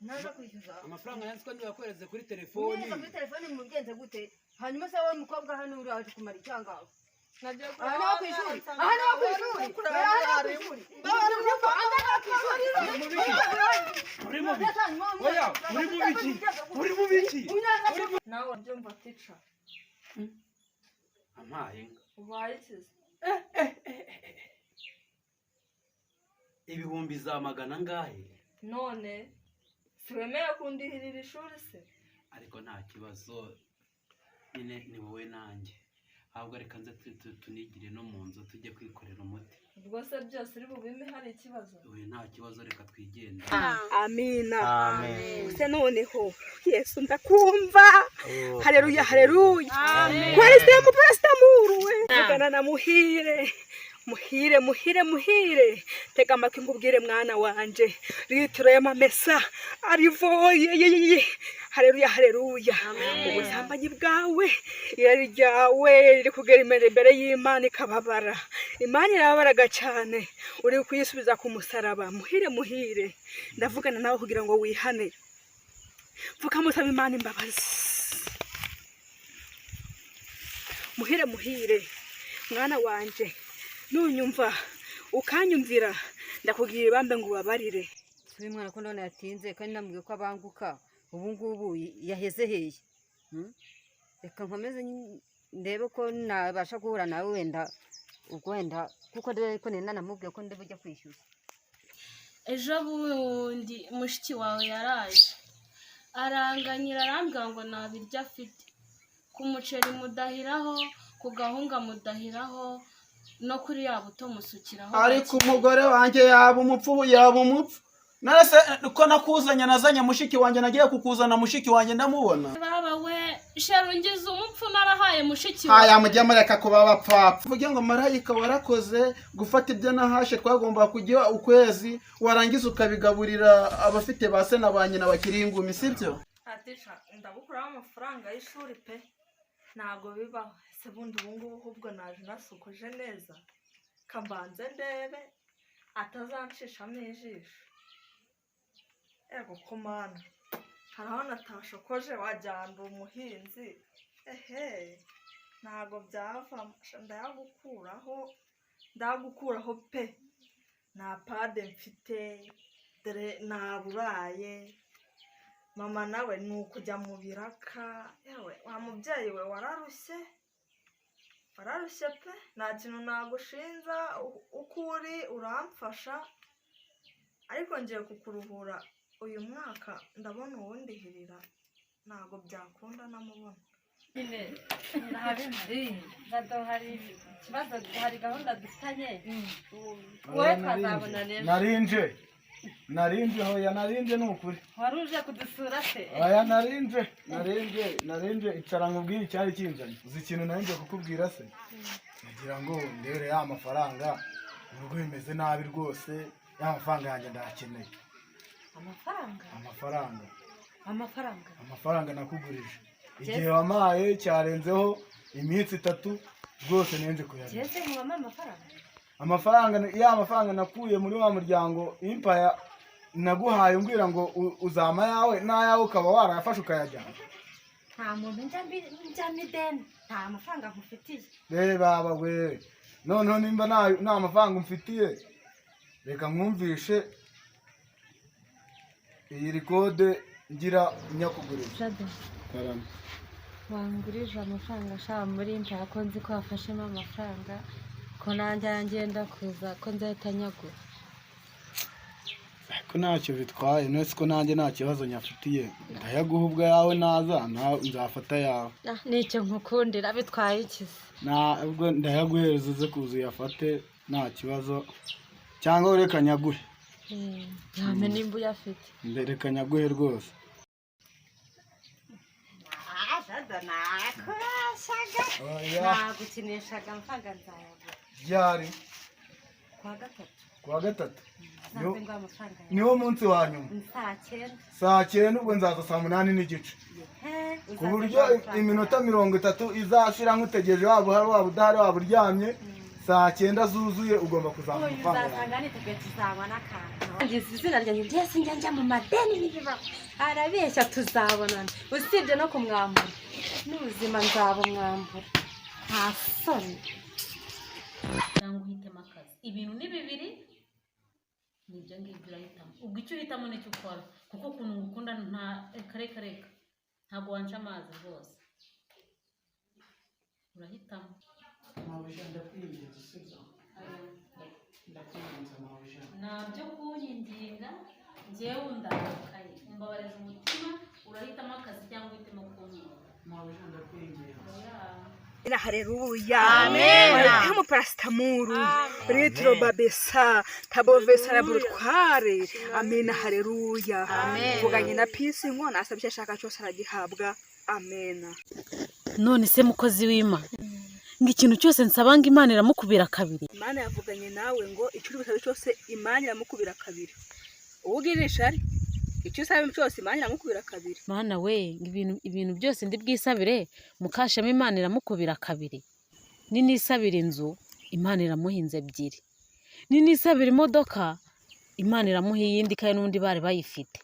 naza kwishyuza amafaranga yanzwe niba yakoreze kuri telefoni kuri telefoni mugenze gute hanyuma se wowe mukobwa hano uraje kumara icyangaho aha naho kwishuri uri mu biki nawe byumva tica amaye ubayikize ibihumbi za magana ngahe none siwemeye kundihirira ishuri se ariko nta kibazo nyine ni wowe nanjye ahubwo reka nze tunigire no mu nzu tujye kwikorera umuti ubwo se byose uri bubime hari ikibazo wowe nta kibazo reka twigende amina se noneho yesu ndakumva haleluya haleluya kwese mu pastor we ugana na muhire tega amatwi ngubwire mwana wanje litiro y'amamesa arivoye haleluya ubusambanyi bwawe irari ryawe riri kugera imbere y'Imana ikababara Imana irababaraga cyane uri kuyisubiza ku musaraba muhire ndavugana nawe kugira ngo wihane vuka musaba Imana imbabazi muhire mwana wanje nunyumva ukanyumvira ndakubwira ibambe ngo ubabarire uyu mwana ko none yatinze kandi namubwiye ko abanguka ubu ngubu yaheze heye reka nkomeze ndebe ko nabasha guhura nawe wenda kuko ko nenda namubwiye ko ndebe ujya kwishyura ejo bundi mushiki wawe yaraje aranganyira arambwira ngo nta biryo afite ku muceri mudahiraho ku gahunga mudahiraho no kuri ya buto musukiraho ariko umugore wanjye yaba umupfu narase ko nakuzanya nazanye mushiki wanjye nagiye kukuzana mushiki wanjye ndamubona baba we sherungize umupfu narahaye mushiki wawe aya mujye mureka kuba bapfa vuge ngo marayika warakoze gufata ibyo nahashe twagomba kujya ukwezi warangiza ukabigaburira abafite ba se na ba nyina bakiri ingumi sibyo atisha ndabukuraho amafaranga y'ishuri pe ntabwo bibaho se bundi ubu ngubu ahubwo naje nasukoje neza kambanze ndebe atazanshishamo ijisho ego kumana hari aho natashokoje wajyana umuhinzi ntabwo byava ndagukuraho pe nta pade mfite dore naburaye mama nawe ni ukujya mu biraka yewe wa mubyeyi we wararushye pe nta kintu nagushinja uko uri uramfasha ariko ngiye kukuruhura uyu mwaka ndabona uwundihirira ntabwo byakunda namubona hari ikibazo hari gahunda dufitanye wowe twazabona neza narinje hoya narinje nukuri wari uje kudusura se aya narinje icara nkubwire icyari kinjanye uzi ikintu narinje kukubwira se nagira ngo ndere ya mafaranga nubwo bimeze nabi rwose ya mafaranga yanjye ndakeneye amafaranga nakugurije igihe wamaye cyarenzeho iminsi 3 rwose nenze kuyagira amafaranga nakuye muri wa muryango impaya naguhaye umbwira ngo uzama yawe n'ayawe ukaba warayafashe ukayajyana nta muntu njyamideni nta mafaranga nkufitiye baba we noneho nimba nta mafaranga umfitiye reka mwumvishe iyi rikode ngira nyakugurije wangurije amafaranga ashaka muri impaya ko nzi ko wafashemo amafaranga ko nanjye ngenda kuza ko nzahita nyagura ko ntacyo bitwaye nose ko nanjye nta kibazo nyafitiye ndayaguha ubwo yawe naza nzafata yawe nicyo nkukundira bitwaye ikizi ubwo ndayaguhereza uze kuza uyafate nta kibazo cyangwa ureka nyaguhe ntame nimba uyafite reka nyaguhe rwose nagukinishaga amafaranga nzayagura ryari kuwa gatatu niwo munsi wa nyuma saa 9 ubwo nzaza saa 8:30 ku buryo iminota 30 izashira nkutegereje waba uhari waba udahari waba uryamye saa 9 zuzuye ugomba kuzamuka uzasanga niteguye tuzabona akantu ngize izina ryanjye byese njya mu madeni n'ibibaho arabeshya tuzabonana usibye no kumwambura n'ubuzima nzabumwambura nta soni cyangwa uhitemo akazi ibintu ni bibiri nibyo ngibyo urahitamo ubwo icyo uhitamo nicyo ukora kuko ukuntu ngukunda nta reka ntabwo wanca amazi rwose urahitamo nabyo kunyinginga njyewe undakaye umbabarira umutima urahitamo akazi cyangwa uhitemo kunyinga haleluya amen parasitamuru litiro babesa tabovesa laboratware amen haleluya mvuganye na pisi nkona asabye icyo ashaka cyose aragihabwa amen. none se mukozi w'Imana ngo ikintu cyose nsaba ngo Imana iramukubira kabiri. Imana yavuganye nawe ngo icyo uri cyose Imana iramukubira kabiri. Ubugirisha ari icyo usaba cyose Imana iramukubira kabiri. Mana we ibintu byose ndi bwisabire mukashema Imana iramukubira kabiri. Ni nisabira inzu Imana iramuhinze ebyiri. Ni nisabira imodoka Imana iramuha iyindi kandi n'undi bari bayifite.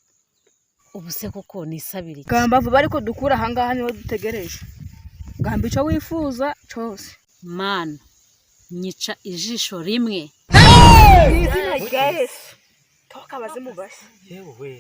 Ubu se koko nisabira iki? Gamba vuba ariko dukura ahangaha niho dutegereje. Gamba icyo wifuza cyose. Mana nyica ijisho rimwe. Izina rya Yesu. Toka bazimu bashya. yewe